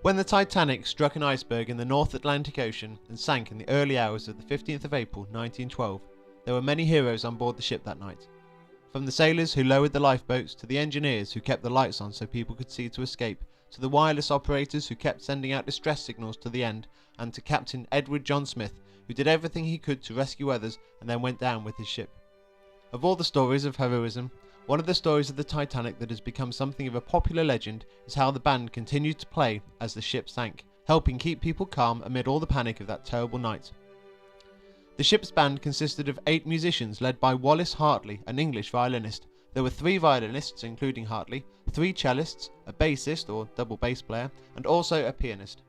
When the Titanic struck an iceberg in the North Atlantic Ocean and sank in the early hours of the 15th of April 1912, there were many heroes on board the ship that night. From the sailors who lowered the lifeboats, to the engineers who kept the lights on so people could see to escape, to the wireless operators who kept sending out distress signals to the end, and to Captain Edward John Smith, who did everything he could to rescue others and then went down with his ship. Of all the stories of heroism, one of the stories of the Titanic that has become something of a popular legend is how the band continued to play as the ship sank, helping keep people calm amid all the panic of that terrible night. The ship's band consisted of 8 musicians led by Wallace Hartley, an English violinist. There were 3 violinists, including Hartley, 3 cellists, a bassist or double bass player, and also a pianist.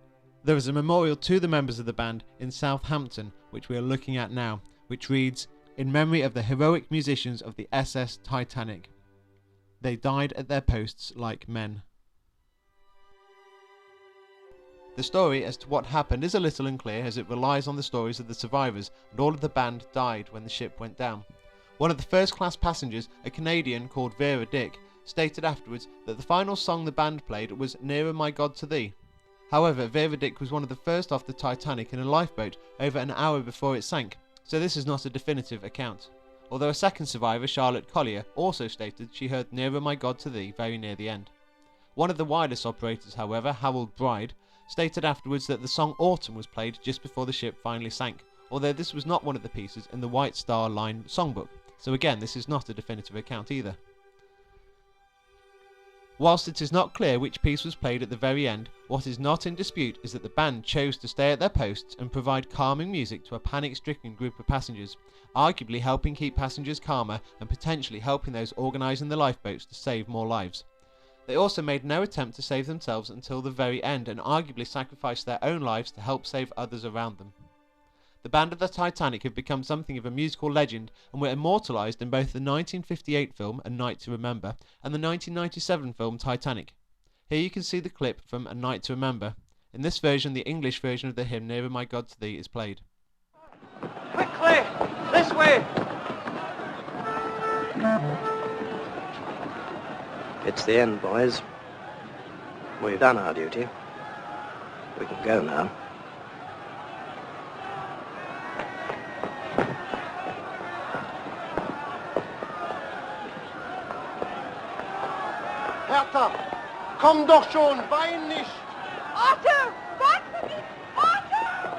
There is a memorial to the members of the band in Southampton, which we are looking at now, which reads, "In memory of the heroic musicians of the SS Titanic. They died at their posts like men." The story as to what happened is a little unclear, as it relies on the stories of the survivors, and all of the band died when the ship went down. One of the first class passengers, a Canadian called Vera Dick, stated afterwards that the final song the band played was "Nearer My God to Thee." However, Vera Dick was one of the first off the Titanic in a lifeboat over an hour before it sank, so this is not a definitive account. Although a second survivor, Charlotte Collier, also stated she heard "Nearer My God to Thee" very near the end. One of the wireless operators, however, Harold Bride, stated afterwards that the song "Autumn" was played just before the ship finally sank, although this was not one of the pieces in the White Star Line songbook, so again this is not a definitive account either. Whilst it is not clear which piece was played at the very end, what is not in dispute is that the band chose to stay at their posts and provide calming music to a panic-stricken group of passengers, arguably helping keep passengers calmer and potentially helping those organising the lifeboats to save more lives. They also made no attempt to save themselves until the very end and arguably sacrificed their own lives to help save others around them. The band of the Titanic have become something of a musical legend and were immortalised in both the 1958 film A Night to Remember and the 1997 film Titanic. Here you can see the clip from A Night to Remember. In this version, the English version of the hymn "Nearer My God to Thee" is played. Quickly! This way! It's the end, boys. We've done our duty. We can go now. Hertha, komm doch schon, wein nicht! Otto, warte mich! Otto!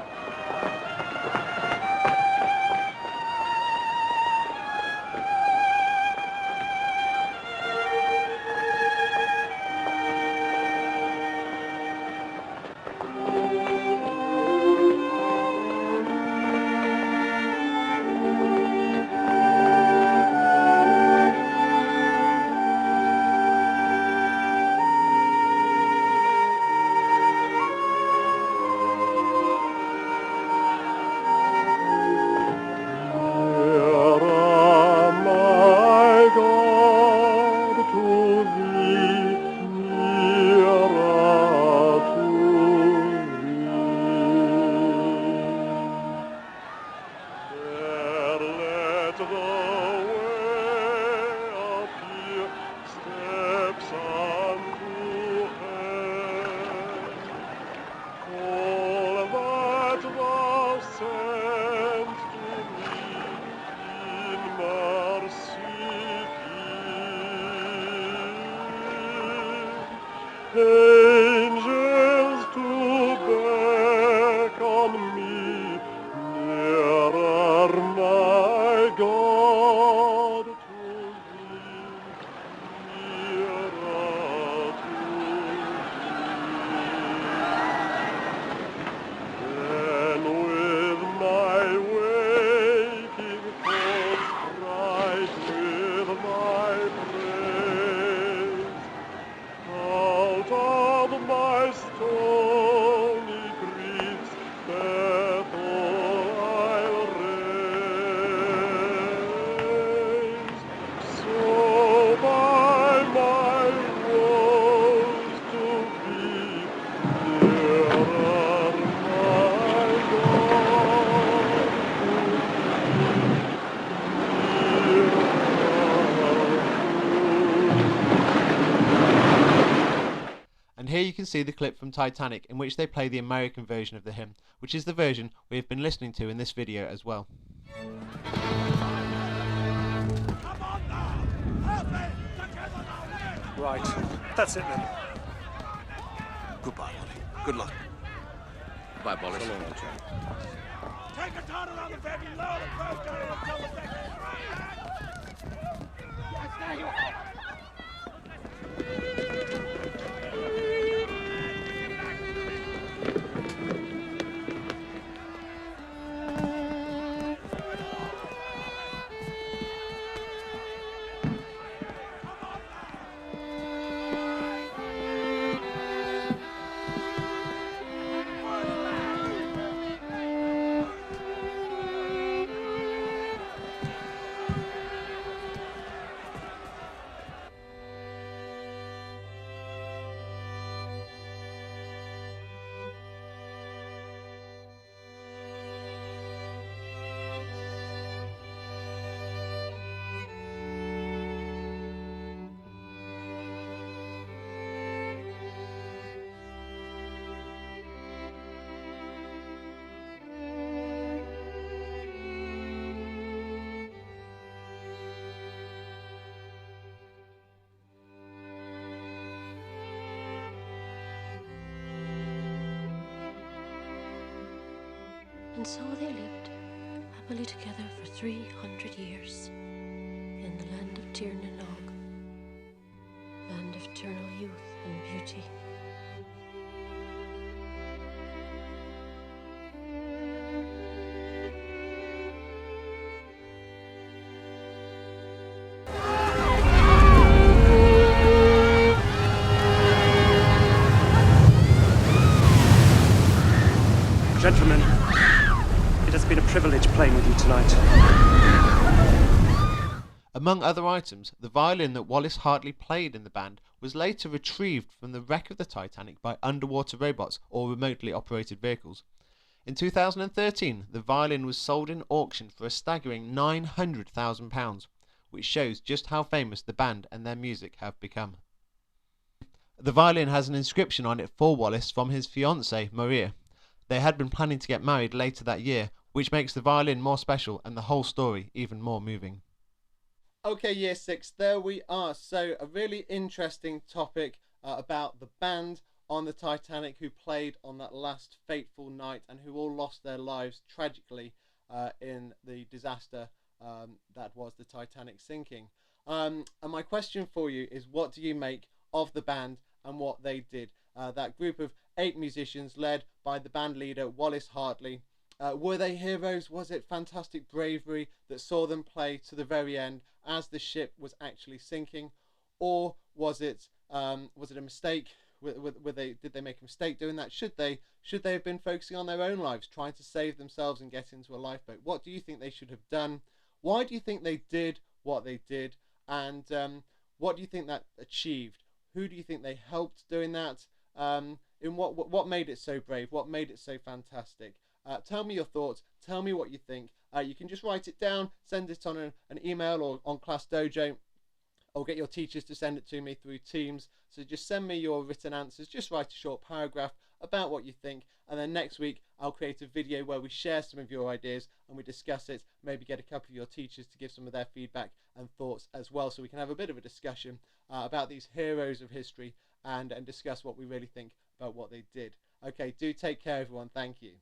can see the clip from Titanic in which they play the American version of the hymn, which is the version we have been listening to in this video as well. Right, that's it then. Goodbye, Ollie. Good luck. Goodbye, Bollers. So long, old chap. Take a turn around the baby, lower the first turn until the second. And so they lived happily together for 300 years in the land of Tir na Nog, land of eternal youth and beauty. Gentlemen, it has been a privilege playing with you tonight. Among other items, the violin that Wallace Hartley played in the band was later retrieved from the wreck of the Titanic by underwater robots or remotely operated vehicles. In 2013, the violin was sold in auction for a staggering £900,000, which shows just how famous the band and their music have become. The violin has an inscription on it for Wallace from his fiancée, Maria. They had been planning to get married later that year, which makes the violin more special and the whole story even more moving. Okay, Year 6, there we are. So a really interesting topic about the band on the Titanic who played on that last fateful night and who all lost their lives tragically in the disaster that was the Titanic sinking. And my question for you is, what do you make of the band and what they did? That group of 8 musicians led by the band leader Wallace Hartley. Were they heroes? Was it fantastic bravery that saw them play to the very end as the ship was actually sinking, or was it a mistake? Did they make a mistake doing that? Should they have been focusing on their own lives, trying to save themselves and get into a lifeboat? What do you think they should have done? Why do you think they did what they did? And what do you think that achieved? Who do you think they helped doing that? In what made it so brave? What made it so fantastic? Tell me your thoughts. Tell me what you think. You can just write it down, send it on an email or on Class Dojo, or get your teachers to send it to me through Teams. So just send me your written answers. Just write a short paragraph about what you think, and then next week I'll create a video where we share some of your ideas and we discuss it. Maybe get a couple of your teachers to give some of their feedback and thoughts as well, so we can have a bit of a discussion about these heroes of history and discuss what we really think about what they did. Okay, do take care everyone. Thank you.